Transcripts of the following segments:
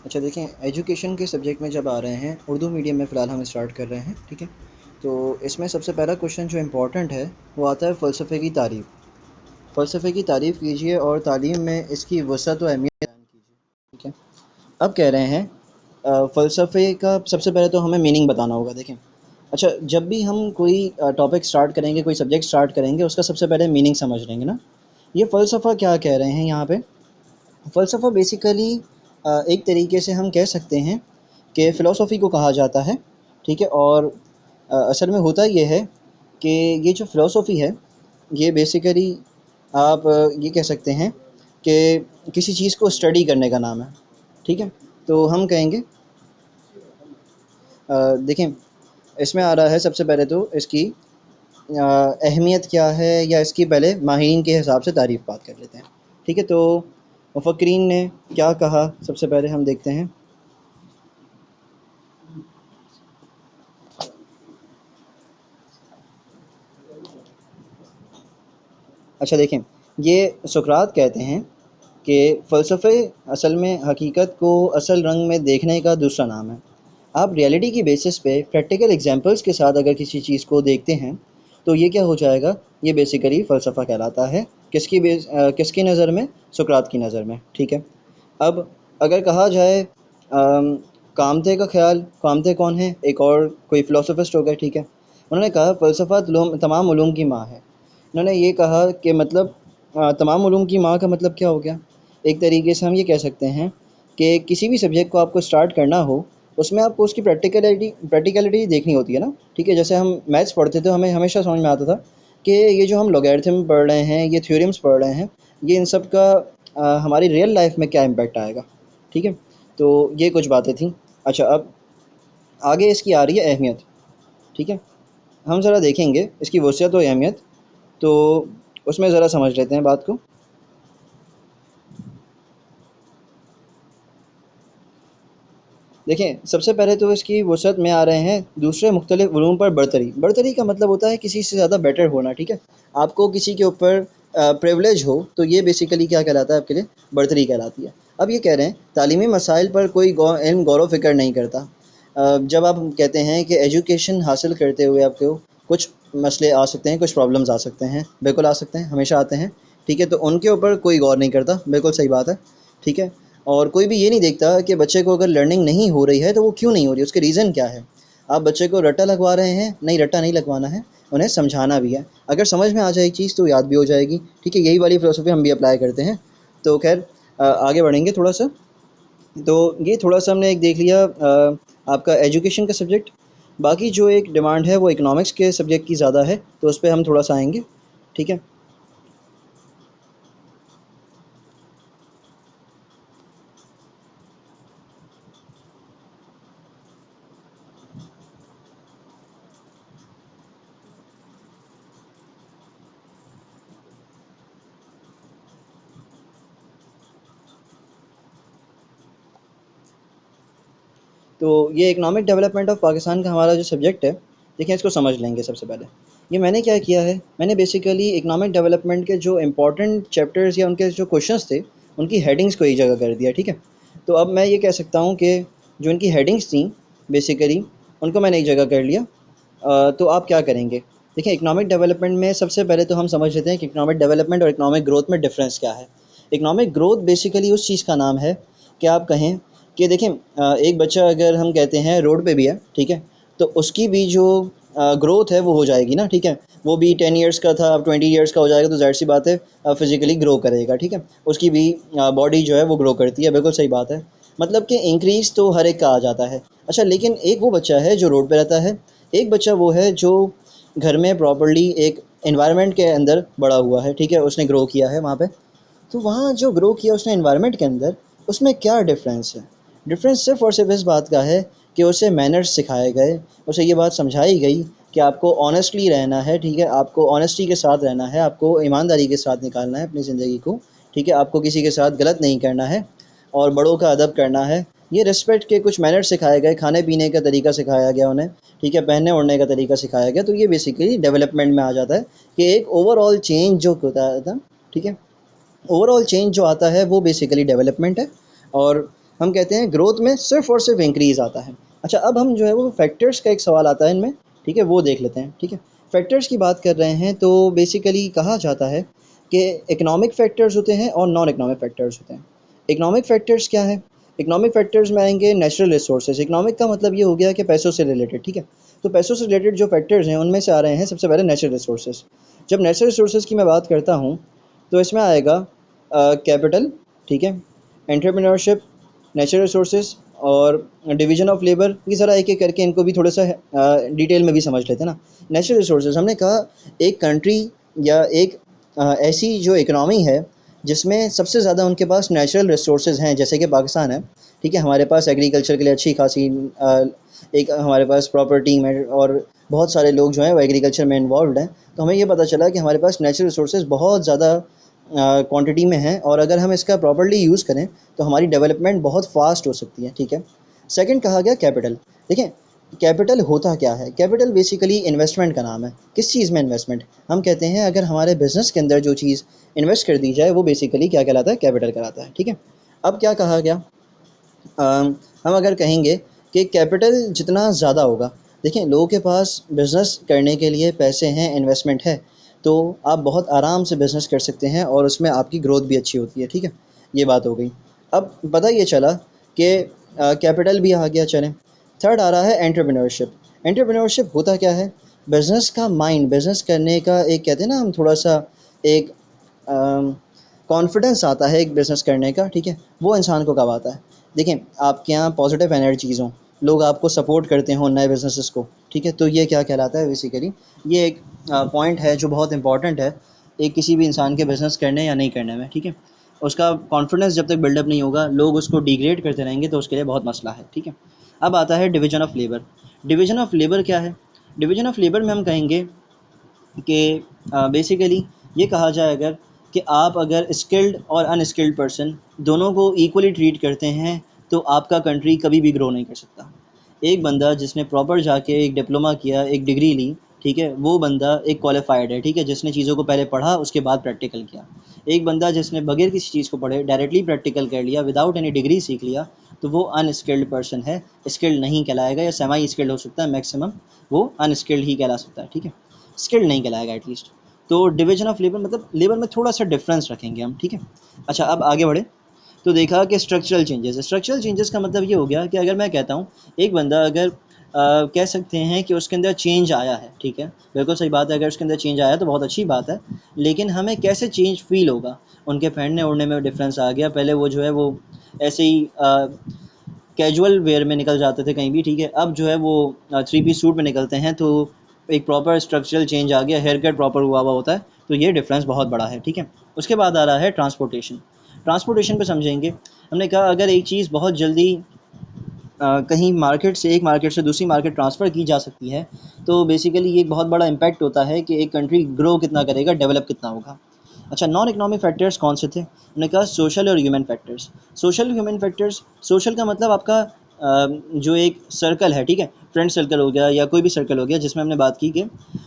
अच्छा देखें, एजुकेशन के सब्जेक्ट में जब आ रहे हैं, उर्दू मीडियम में फ़िलहाल हम स्टार्ट कर रहे हैं, ठीक है। तो इसमें सबसे पहला क्वेश्चन जो इम्पोर्टेंट है वो आता है फ़लसफ़े की तारीफ़। फ़लसफ़े की तारीफ़ कीजिए और तालीम में इसकी वसअत व अहमियत बयान कीजिए, ठीक है। अब कह रहे हैं फ़लसफ़े का सबसे पहले तो हमें मीनिंग बताना होगा। देखें, अच्छा, जब भी हम कोई टॉपिक स्टार्ट करेंगे, कोई सब्जेक्ट स्टार्ट करेंगे, उसका सबसे पहले मीनिंग समझ लेंगे ना। ये फ़लसफ़ा क्या कह रहे हैं यहाँ पे? फ़लसफ़ा बेसिकली एक तरीके से हम कह सकते हैं कि फ़िलॉसफ़ी को कहा जाता है, ठीक है। और असल में होता ये है कि ये जो फ़िलॉसफ़ी है, ये बेसिकली आप ये कह सकते हैं कि किसी चीज़ को स्टडी करने का नाम है, ठीक है। तो हम कहेंगे देखें, इसमें आ रहा है सबसे पहले तो इसकी अहमियत क्या है, या इसकी पहले माहिरीन के हिसाब से तारीफ़ बात कर लेते हैं, ठीक है। तो मुफ़क्किरीन ने क्या कहा, सबसे पहले हम देखते हैं। अच्छा देखें, ये सुकरात कहते हैं कि फ़लसफ़े असल में हकीकत को असल रंग में देखने का दूसरा नाम है। आप रियलिटी की बेसिस पे प्रैक्टिकल एग्जांपल्स के साथ अगर किसी चीज़ को देखते हैं, तो ये क्या हो जाएगा, ये बेसिकली फ़लसफ़ा कहलाता है। किसकी नज़र में? सुकरात की नज़र में, ठीक है। अब अगर कहा जाए कामते का ख़्याल, कामते कौन है? एक और कोई फ़िलासफ़िस्ट हो गए, ठीक है। उन्होंने कहा फ़लसफ़ा तमाम उलूम की माँ है। उन्होंने ये कहा कि मतलब तमाम उलूम की माँ का मतलब क्या हो गया? एक तरीके से हम ये कह सकते हैं कि किसी भी सब्जेक्ट को आपको स्टार्ट करना हो, उसमें आपको उसकी प्रैक्टिकलिटी देखनी होती है ना, ठीक है। जैसे हम मैथ्स पढ़ते थे, हमें हमेशा समझ में आता था कि ये जो हम लॉगरिथम पढ़ रहे हैं, ये थ्योरम्स पढ़ रहे हैं, ये इन सब का हमारी रियल लाइफ में क्या इम्पैक्ट आएगा, ठीक है। तो ये कुछ बातें थी। अच्छा, अब आगे इसकी आ रही है अहमियत, ठीक है। हम ज़रा देखेंगे इसकी वसीयत और अहमियत, तो उसमें ज़रा समझ लेते हैं बात को। देखें, सबसे पहले तो इसकी वसअत में आ रहे हैं दूसरे मुख्तलिफ उलूम पर बरतरी। बरतरी का मतलब होता है किसी से ज़्यादा बेटर होना, ठीक है। आपको किसी के ऊपर प्रिविलेज हो, तो ये बेसिकली क्या कहलाता है आपके लिए? बरतरी कहलाती है। अब ये कह रहे हैं तालीमी मसाइल पर कोई इल्म गौर व फ़िक्र नहीं करता। जब आप कहते हैं कि एजुकेशन हासिल करते हुए आपको कुछ मसले आ सकते हैं, कुछ प्रॉब्लम्स आ सकते हैं, बिल्कुल आ सकते हैं, हमेशा आते हैं, ठीक है। तो उनके ऊपर कोई गौर नहीं करता, बिल्कुल सही बात है, ठीक है। और कोई भी ये नहीं देखता कि बच्चे को अगर लर्निंग नहीं हो रही है तो वो क्यों नहीं हो रही है, उसके रीज़न क्या है। आप बच्चे को रट्टा लगवा रहे हैं, नहीं, रट्टा नहीं लगवाना है, उन्हें समझाना भी है। अगर समझ में आ जाए चीज़ तो याद भी हो जाएगी, ठीक है। यही वाली फ़िलॉसफ़ी हम भी अप्लाई करते हैं। तो खैर आगे बढ़ेंगे थोड़ा सा। तो ये थोड़ा सा हमने एक देख लिया आपका एजुकेशन का सब्जेक्ट। बाकी जो एक डिमांड है वो इकोनॉमिक्स के सब्जेक्ट की ज़्यादा है, तो उस पे हम थोड़ा सा आएँगे, ठीक है। तो ये इकनॉमिक डेवलपमेंट ऑफ पाकिस्तान का हमारा जो सब्जेक्ट है, देखिए इसको समझ लेंगे सबसे पहले। ये मैंने क्या किया है, मैंने बेसिकली इकनॉमिक डेवलपमेंट के जो इंपॉर्टेंट चैप्टर्स या उनके जो क्वेश्चंस थे, उनकी हेडिंग्स को एक जगह कर दिया, ठीक है। तो अब मैं ये कह सकता हूँ कि जो इनकी हेडिंग्स थी बेसिकली, उनको मैंने एक जगह कर लिया। तो आप क्या करेंगे? देखिए, इकनॉमिक डेवलपमेंट में सबसे पहले तो हम समझ लेते हैं कि इकनॉमिक डेवलपमेंट और इकनॉमिक ग्रोथ में डिफरेंस क्या है। इकनॉमिक ग्रोथ बेसिकली उस चीज़ का नाम है कि आप कहें कि देखें एक बच्चा अगर हम कहते हैं रोड पे भी है, ठीक है, तो उसकी भी जो ग्रोथ है वो हो जाएगी ना, ठीक है। वो भी 10 इयर्स का था, अब 20 इयर्स का हो जाएगा, तो ज़ाहिर सी बात है फिज़िकली ग्रो करेगा, ठीक है। उसकी भी बॉडी जो है वो ग्रो करती है, बिल्कुल सही बात है। मतलब कि इंक्रीज़ तो हर एक का आ जाता है। अच्छा, लेकिन एक वो बच्चा है जो रोड पे रहता है, एक बच्चा वो है जो घर में प्रॉपर्ली एक एनवायरनमेंट के अंदर बड़ा हुआ है, ठीक है, उसने ग्रो किया है वहाँ पे। तो वहाँ जो ग्रो किया उसने एनवायरनमेंट के अंदर, उसमें क्या डिफरेंस है? डिफरेंस सिर्फ़ और सिर्फ़ इस बात का है कि उसे मैनर्स सिखाए गए, उसे ये बात समझाई गई कि आपको ऑनेस्टली रहना है, ठीक है, आपको ऑनेस्टी के साथ रहना है, आपको ईमानदारी के साथ निकालना है अपनी ज़िंदगी को, ठीक है, आपको किसी के साथ गलत नहीं करना है और बड़ों का अदब करना है। ये रिस्पेक्ट के कुछ मैनर्स सिखाए गए, खाने-पीने का तरीका सिखाया गया उन्हें, ठीक है, पहनने-ओढ़ने का तरीका सिखाया गया। तो ये बेसिकली डेवलपमेंट में आ जाता है कि एक ओवरऑल चेंज जो होता था, ठीक है, ओवरऑल चेंज जो आता है वो बेसिकली डेवलपमेंट है। और हम कहते हैं ग्रोथ में सिर्फ और सिर्फ इंक्रीज़ आता है। अच्छा, अब हम जो है वो फैक्टर्स का एक सवाल आता है इनमें, ठीक है, वो देख लेते हैं। ठीक है, फैक्टर्स की बात कर रहे हैं तो बेसिकली कहा जाता है कि इकोनॉमिक फैक्टर्स होते हैं और नॉन इकोनॉमिक फैक्टर्स होते हैं। इकोनॉमिक फैक्टर्स क्या है? इकोनॉमिक फैक्टर्स में आएंगे नेचुरल रिसोर्सेज। इकोनॉमिक का मतलब ये हो गया कि पैसों से रिलेटेड। ठीक है, तो पैसों से रिलेटेड जो फैक्टर्स हैं उनमें से आ रहे हैं सबसे पहले नेचुरल रिसोर्सेज। जब नेचुरल रिसोर्सेज की मैं बात करता हूँ तो इसमें आएगा कैपिटल, ठीक है, एंटरप्रेन्योरशिप, नेचुरल रिसोर्सेज और डिवीजन ऑफ लेबर। ये ज़रा एक एक करके इनको भी थोड़ा सा डिटेल में भी समझ लेते हैं ना। नेचुरल रिसोर्सेज, हमने कहा एक कंट्री या एक ऐसी जो इकनॉमी है जिसमें सबसे ज़्यादा उनके पास नेचुरल रिसोर्सेज हैं, जैसे कि पाकिस्तान है। ठीक है, हमारे पास एग्रीकल्चर के लिए अच्छी खासी एक हमारे पास प्रॉपर्टी में और बहुत सारे लोग जो हैं वो एग्रीकल्चर में इन्वॉल्व हैं। तो हमें ये पता चला कि हमारे पास नेचुरल रिसोर्सेज बहुत ज़्यादा क्वांटिटी में हैं और अगर हम इसका प्रॉपर्ली यूज़ करें तो हमारी डेवलपमेंट बहुत फास्ट हो सकती है। ठीक है, सेकंड कहा गया कैपिटल। देखिए, कैपिटल होता क्या है? कैपिटल बेसिकली इन्वेस्टमेंट का नाम है। किस चीज़ में इन्वेस्टमेंट? हम कहते हैं अगर हमारे बिजनेस के अंदर जो चीज़ इन्वेस्ट कर दी जाए वो बेसिकली क्या कहलाता है? कैपिटल कहलाता है। ठीक है, अब क्या कहा गया? हम अगर कहेंगे कि कैपिटल जितना ज़्यादा होगा, देखें लोगों के पास बिज़नेस करने के लिए पैसे हैं, इन्वेस्टमेंट है, तो आप बहुत आराम से बिज़नेस कर सकते हैं और उसमें आपकी ग्रोथ भी अच्छी होती है। ठीक है, ये बात हो गई। अब पता ये चला कि कैपिटल भी आ गया। चलें, थर्ड आ रहा है एंटरप्रेन्योरशिप। एंटरप्रेन्योरशिप होता क्या है? बिज़नेस का माइंड, बिज़नेस करने का एक कहते हैं ना हम थोड़ा सा एक कॉन्फिडेंस आता है एक बिज़नेस करने का। ठीक है, वो इंसान को कब आता है? देखें, आपके यहाँ पॉजिटिव एनर्जीज़ हों, लोग आपको सपोर्ट करते हों नए बिज़नेसेस को। ठीक है, तो ये क्या कहलाता है बेसिकली? ये एक पॉइंट है जो बहुत इंपॉर्टेंट है एक किसी भी इंसान के बिज़नेस करने या नहीं करने में। ठीक है, उसका कॉन्फिडेंस जब तक बिल्डअप नहीं होगा, लोग उसको डिग्रेड करते रहेंगे तो उसके लिए बहुत मसला है। ठीक है, अब आता है division of labour. Division of labour क्या है? डिवीज़न ऑफ लेबर में हम कहेंगे कि बेसिकली ये कहा जाए अगर कि आप अगर स्किल्ड और अनस्किल्ड पर्सन दोनों को इक्वली ट्रीट करते हैं तो आपका कंट्री कभी भी ग्रो नहीं कर सकता। एक बंदा जिसने प्रॉपर जाके एक डिप्लोमा किया, एक डिग्री ली, ठीक है, वो बंदा एक क्वालिफाइड है। ठीक है, जिसने चीज़ों को पहले पढ़ा उसके बाद प्रैक्टिकल किया। एक बंदा जिसने बगैर किसी चीज़ को पढ़े डायरेक्टली प्रैक्टिकल कर लिया, विदाउट एनी डिग्री सीख लिया, तो वो अनस्किल्ड पर्सन है, स्किल्ड नहीं कहलाएगा या सेमी स्किल्ड हो सकता है, मैक्सिमम वो अनस्किल्ड ही कहला सकता है। ठीक है, स्किल्ड नहीं कहलाएगा एटलीस्ट। तो डिवीजन ऑफ लेबर मतलब लेबर में थोड़ा सा डिफरेंस रखेंगे हम। ठीक है, अच्छा अब आगे बढ़े तो देखा कि स्ट्रक्चरल चेंजेस। स्ट्रक्चरल चेंजेस का मतलब ये हो गया कि अगर मैं कहता हूँ एक बंदा अगर कह सकते हैं कि उसके अंदर चेंज आया है। ठीक है, बिल्कुल सही बात है, अगर उसके अंदर चेंज आया तो बहुत अच्छी बात है, लेकिन हमें कैसे चेंज फील होगा? उनके पहनने ओढ़ने में डिफरेंस आ गया। पहले वो जो है वो ऐसे ही कैजुअल वेयर में निकल जाते थे कहीं भी। ठीक है, अब जो है वो थ्री पीस सूट में निकलते हैं, तो एक प्रॉपर स्ट्रक्चरल चेंज आ गया, हेयर कट प्रॉपर हुआ हुआ होता है, तो ये डिफरेंस बहुत बड़ा है। ठीक है, उसके बाद आ रहा है ट्रांसपोर्टेशन। ट्रांसपोर्टेशन पे समझेंगे। हमने कहा अगर एक चीज़ बहुत जल्दी कहीं मार्केट से एक मार्केट से दूसरी मार्केट ट्रांसफ़र की जा सकती है, तो बेसिकली ये एक बहुत बड़ा इम्पैक्ट होता है कि एक कंट्री ग्रो कितना करेगा, डेवलप कितना होगा। अच्छा, नॉन इकोनॉमिक फैक्टर्स कौन से थे? हमने कहा सोशल और human factors. Social human factors, social का मतलब आपका जो एक सर्कल है, ठीक है, फ्रेंड सर्कल हो गया या कोई भी सर्कल हो गया जिसमें हमने बात की कि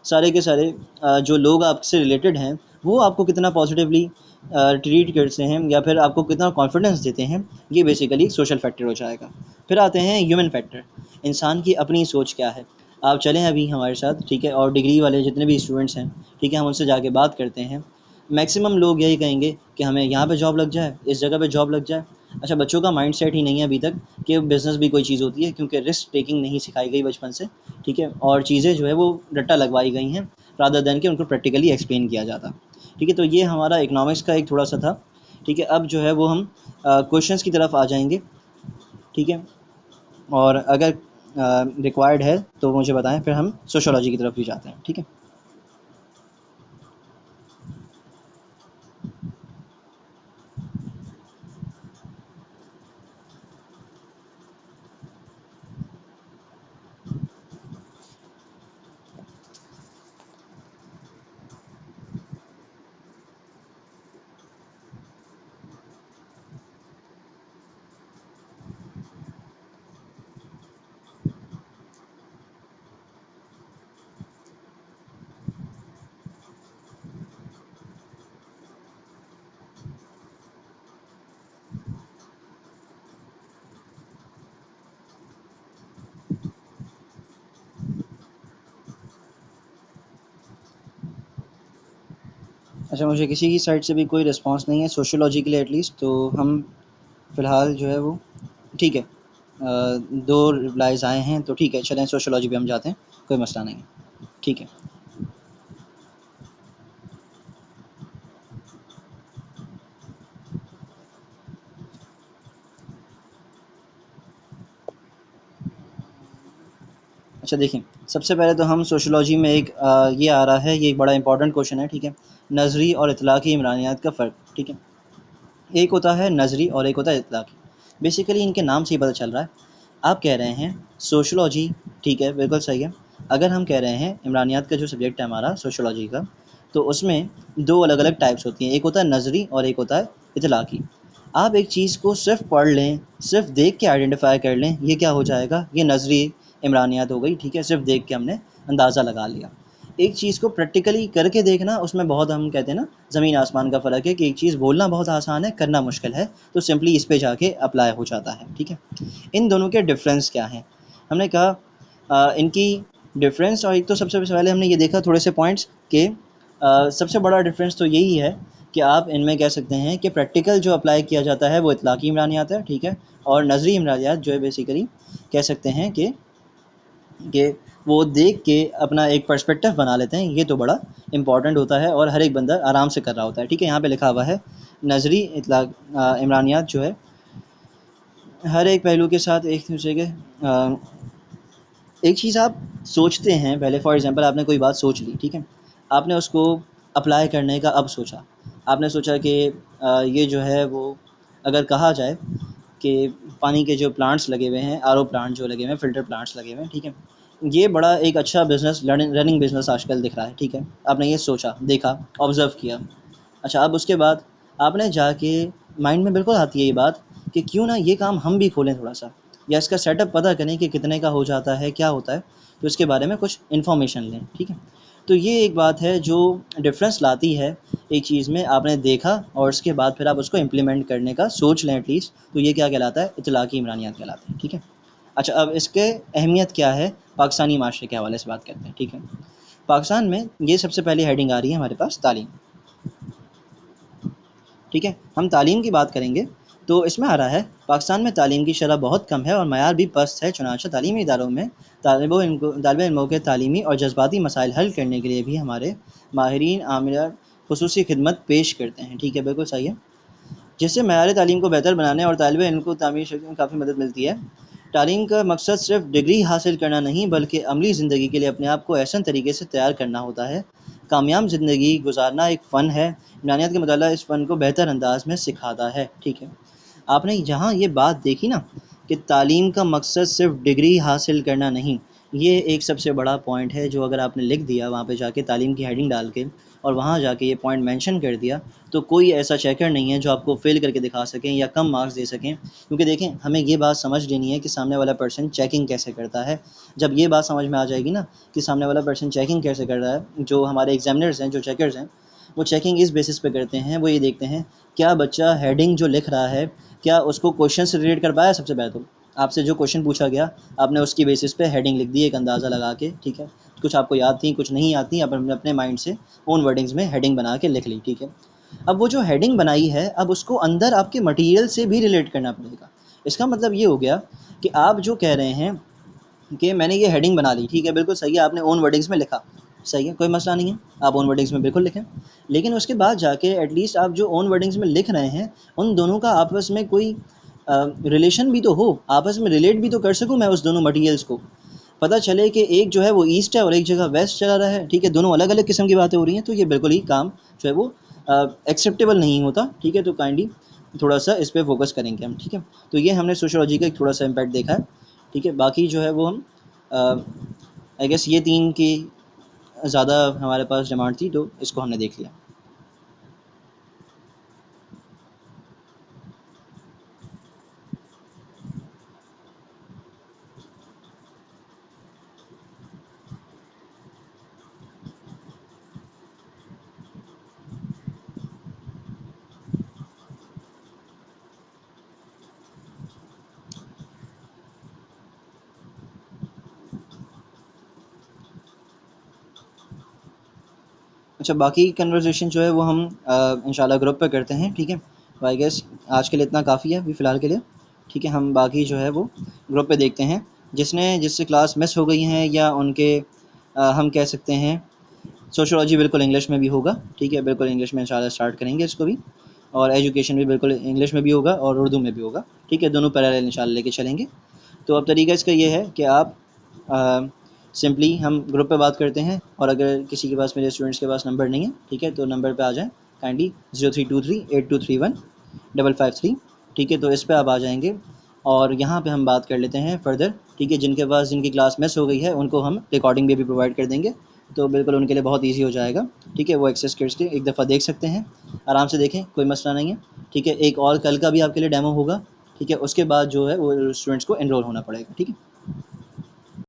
सारे के सारे जो लोग आपसे रिलेटेड हैं वो आपको कितना पॉजिटिवली ट्रीट करते हैं या फिर आपको कितना कॉन्फिडेंस देते हैं, ये बेसिकली सोशल फैक्टर हो जाएगा। फिर आते हैं ह्यूमन फैक्टर, इंसान की अपनी सोच क्या है। आप चलें अभी हमारे साथ, ठीक है, और डिग्री वाले जितने भी स्टूडेंट्स हैं, ठीक है, हम उनसे जाके बात करते हैं। मैक्सिमम लोग यही कहेंगे कि हमें यहाँ पे जॉब लग जाए, इस जगह पे जॉब लग जाए। अच्छा, बच्चों का माइंडसेट ही नहीं है अभी तक कि बिज़नेस भी कोई चीज़ होती है, क्योंकि रिस्क टेकिंग नहीं सिखाई गई बचपन से। ठीक है, और चीज़ें जो है वो रट्टा लगवाई गई हैं रादर देन कि उनको प्रैक्टिकली एक्सप्लेन किया जाता। ठीक है, तो ये हमारा इकोनॉमिक्स का एक थोड़ा सा था। ठीक है, अब जो है वो हम क्वेश्चंस की तरफ आ जाएंगे। ठीक है, और अगर रिक्वायर्ड है तो मुझे बताएं, फिर हम सोशियोलॉजी की तरफ भी जाते हैं। ठीक है। अच्छा, मुझे किसी की साइड से भी कोई रिस्पांस नहीं है सोशियोलॉजी के लिए एटलीस्ट, तो हम फ़िलहाल जो है वो ठीक है। 2 रिप्लाइज़ आए हैं तो ठीक है, चलें सोशियोलॉजी पे हम जाते हैं, कोई मसला नहीं है। ठीक है। अच्छा देखिए, सबसे पहले तो हम सोशियोलॉजी में एक ये आ रहा है, ये एक बड़ा इंपॉर्टेंट क्वेश्चन है, ठीक है? नज़री और इतलाक़ी इमरानियात का फ़र्क, ठीक है? एक होता है नज़री और एक होता है इतलाक़ी। बेसिकली इनके नाम से ही पता चल रहा है। आप कह रहे हैं सोशियोलॉजी, ठीक है, बिल्कुल सही है। अगर हम कह रहे हैं इमरानियात का जो सब्जेक्ट है हमारा सोशियोलॉजी का, तो उसमें 2 अलग-अलग टाइप्स होती हैं, एक होता है नज़री और एक होता है इतलाक़ी। आप एक चीज़ को सिर्फ़ पढ़ लें, सिर्फ़ देख के आइडेंटिफ़ाई कर लें, ये क्या हो जाएगा, ये नज़री इमरानियात हो गई, ठीक है? सिर्फ़ देख के हमने अंदाज़ा लगा लिया। एक चीज़ को प्रैक्टिकली करके देखना, उसमें बहुत हम कहते हैं ना, ज़मीन आसमान का फ़र्क है कि एक चीज़ बोलना बहुत आसान है, करना मुश्किल है, तो सिंपली इस पे जाके अप्लाई हो जाता है, ठीक है? इन दोनों के डिफ़रेंस क्या हैं? हमने कहा इनकी डिफ़रेंस, और एक तो सबसे पहले हमने ये देखा थोड़े से पॉइंट्स कि सबसे बड़ा डिफ़रेंस तो यही है कि आप इनमें कह सकते हैं कि प्रैक्टिकल जो अप्लाई किया जाता है वो इतलाक़ी इमरानियात है, ठीक है? और नज़री इमरानियात जो है बेसिकली कह सकते हैं कि वो देख के अपना एक पर्सपेक्टिव बना लेते हैं, ये तो बड़ा इम्पॉर्टेंट होता है और हर एक बंदा आराम से कर रहा होता है, ठीक है? यहाँ पे लिखा हुआ है नज़री इमरानियात जो है हर एक पहलू के साथ एक दूसरे के एक चीज़ आप सोचते हैं पहले, फॉर एग्ज़ाम्पल आपने कोई बात सोच ली, ठीक है? आपने उसको अप्लाई करने का अब सोचा। आपने सोचा कि ये जो है वो अगर कहा जाए कि पानी के जो प्लांट्स लगे हुए हैं, आरओ प्लांट जो लगे हुए हैं, फ़िल्टर प्लांट्स लगे हुए हैं, ठीक है? ये बड़ा एक अच्छा बिज़नेस रनिंग बिज़नेस आजकल दिख रहा है, ठीक है? आपने ये सोचा, देखा, ऑब्ज़र्व किया। अच्छा, अब उसके बाद आपने जाके माइंड में बिल्कुल आती है ये बात कि क्यों ना ये काम हम भी खोलें थोड़ा-सा, या इसका सेटअप पता करें कि कितने का हो जाता है, क्या होता है, तो इसके बारे में कुछ इन्फॉर्मेशन लें, ठीक है? तो ये एक बात है जो डिफ़रेंस लाती है एक चीज़ में, आपने देखा और उसके बाद फिर आप उसको इम्प्लीमेंट करने का सोच लें एटलीस्ट, तो ये क्या कहलाता है, इतलाक़ी इमरानियात कहलाते हैं, ठीक है? अच्छा, अब इसके अहमियत क्या है, पाकिस्तानी माशरे के हवाले से बात करते हैं, ठीक है? पाकिस्तान में ये सबसे पहली हेडिंग आ रही है हमारे पास तालीम, ठीक है? हम तालीम की बात करेंगे, तो इसमें आ रहा है पाकिस्तान में तालीम की शरह बहुत कम है और मयार भी पस्त है, चुनांचे तालीमी इदारों में तालिब इल्मों के तालीमी और जज्बाती मसाइल हल करने के लिए भी हमारे माहिरीन आमिर खुसूसी खिदमत पेश करते हैं, ठीक है? बिल्कुल सही है। जिससे मयार तालीम को बेहतर बनाने और तालिब इल्म को तामीर शक्ल में काफ़ी मदद मिलती है। तालीम का मकसद सिर्फ डिग्री हासिल करना नहीं, बल्कि अमली ज़िंदगी के लिए अपने आप को ऐसा तरीके से तैयार करना होता है। कामयाब ज़िंदगी गुजारना एक फ़न है, इमानियात का मुताला इस फ़न को बेहतर अंदाज में सिखाता है, ठीक है? आपने जहाँ ये बात देखी ना कि तालीम का मकसद सिर्फ डिग्री हासिल करना नहीं, ये एक सबसे बड़ा पॉइंट है जो अगर आपने लिख दिया वहाँ पे जाके तालीम की हेडिंग डाल के और वहाँ जाके ये पॉइंट मेंशन कर दिया, तो कोई ऐसा चेकर नहीं है जो आपको फ़ेल करके दिखा सकें या कम मार्क्स दे सकें। क्योंकि देखें, हमें ये बात समझ लेनी है कि सामने वाला पर्सन चेकिंग कैसे करता है। जब ये बात समझ में आ जाएगी ना कि सामने वाला पर्सन चेकिंग कैसे कर रहा है, जो हमारे एग्ज़ामिनर्स हैं, जो चेकर्स हैं, वो चेकिंग इस बेसिस पे करते हैं, वो ये देखते हैं क्या बच्चा हेडिंग जो लिख रहा है, क्या उसको क्वेश्चन से रिलेट कर पाया। सबसे पहले तो आपसे जो क्वेश्चन पूछा गया, आपने उसकी बेसिस पे हेडिंग लिख दी एक अंदाज़ा लगा के, ठीक है? कुछ आपको याद थी, कुछ नहीं आती, आपने अपने माइंड से ओन वर्डिंग्स में हेडिंग बना के लिख ली, ठीक है? अब वो जो हेडिंग बनाई है, अब उसको अंदर आपके मटेरियल से भी रिलेट करना पड़ेगा। इसका मतलब ये हो गया कि आप जो कह रहे हैं कि मैंने ये हेडिंग बना ली, ठीक है, बिल्कुल सही है, आपने ओन वर्डिंग्स में लिखा, सही है, कोई मसला नहीं है, आप ओन वर्डिंग्स में बिल्कुल लिखें। लेकिन उसके बाद जाके एटलीस्ट आप जो ओन वर्डिंग्स में लिख रहे हैं, उन दोनों का आपस में कोई रिलेशन भी तो हो, आपस में रिलेट भी तो कर सकूँ मैं उस दोनों मटेरियल्स को। पता चले कि एक जो है वो ईस्ट है और एक जगह वेस्ट चला रहा है, ठीक है, दोनों अलग-अलग किस्म की बातें हो रही हैं, तो ये बिल्कुल ही काम जो है वो एक्सेप्टेबल नहीं होता, ठीक है? तो काइंडली थोड़ा-सा इस पे फ़ोकस करेंगे हम, ठीक है? तो ये हमने सोशियोलॉजी का एक थोड़ा-सा इम्पैक्ट देखा है, ठीक है? बाकी जो है वो हम आई गेस ये 3 की ज़्यादा हमारे पास डिमांड थी, तो इसको हमने देख लिया। अच्छा, बाकी कन्वर्सेशन जो है वो हम इंशाल्लाह ग्रुप पे करते हैं, ठीक है। तो आई गेस आज के लिए इतना काफ़ी है अभी फ़िलहाल के लिए, ठीक है। हम बाकी जो है वो ग्रुप पे देखते हैं, जिससे क्लास मिस हो गई हैं या उनके हम कह सकते हैं सोशियोलॉजी बिल्कुल इंग्लिश में भी होगा, ठीक है, बिल्कुल इंग्लिश में इंशाल्लाह स्टार्ट करेंगे इसको भी, और एजुकेशन भी बिल्कुल इंग्लिश में भी होगा और उर्दू में भी होगा, ठीक है, दोनों पैरेलल इंशाल्लाह लेके चलेंगे। तो अब तरीका इसका ये है कि आप सिंपली हम ग्रुप पे बात करते हैं, और अगर किसी के पास, मेरे स्टूडेंट्स के पास नंबर नहीं है, ठीक है, तो नंबर पे आ जाएँ काइंडली 032382315553, ठीक है। तो इस पे आप आ जाएंगे और यहाँ पे हम बात कर लेते हैं फ़र्दर, ठीक है। जिनकी क्लास मिस हो गई है उनको हम रिकॉर्डिंग भी अभी प्रोवाइड कर देंगे, तो बिल्कुल उनके लिए बहुत ईजी हो जाएगा, ठीक है। वो एक्सेस करके एक दफ़ा देख सकते हैं, आराम से देखें, कोई मसला नहीं है, ठीक है। एक और कल का भी आपके लिए डेमो होगा, ठीक है। उसके बाद जो है वो स्टूडेंट्स को एनरोल होना पड़ेगा, ठीक है।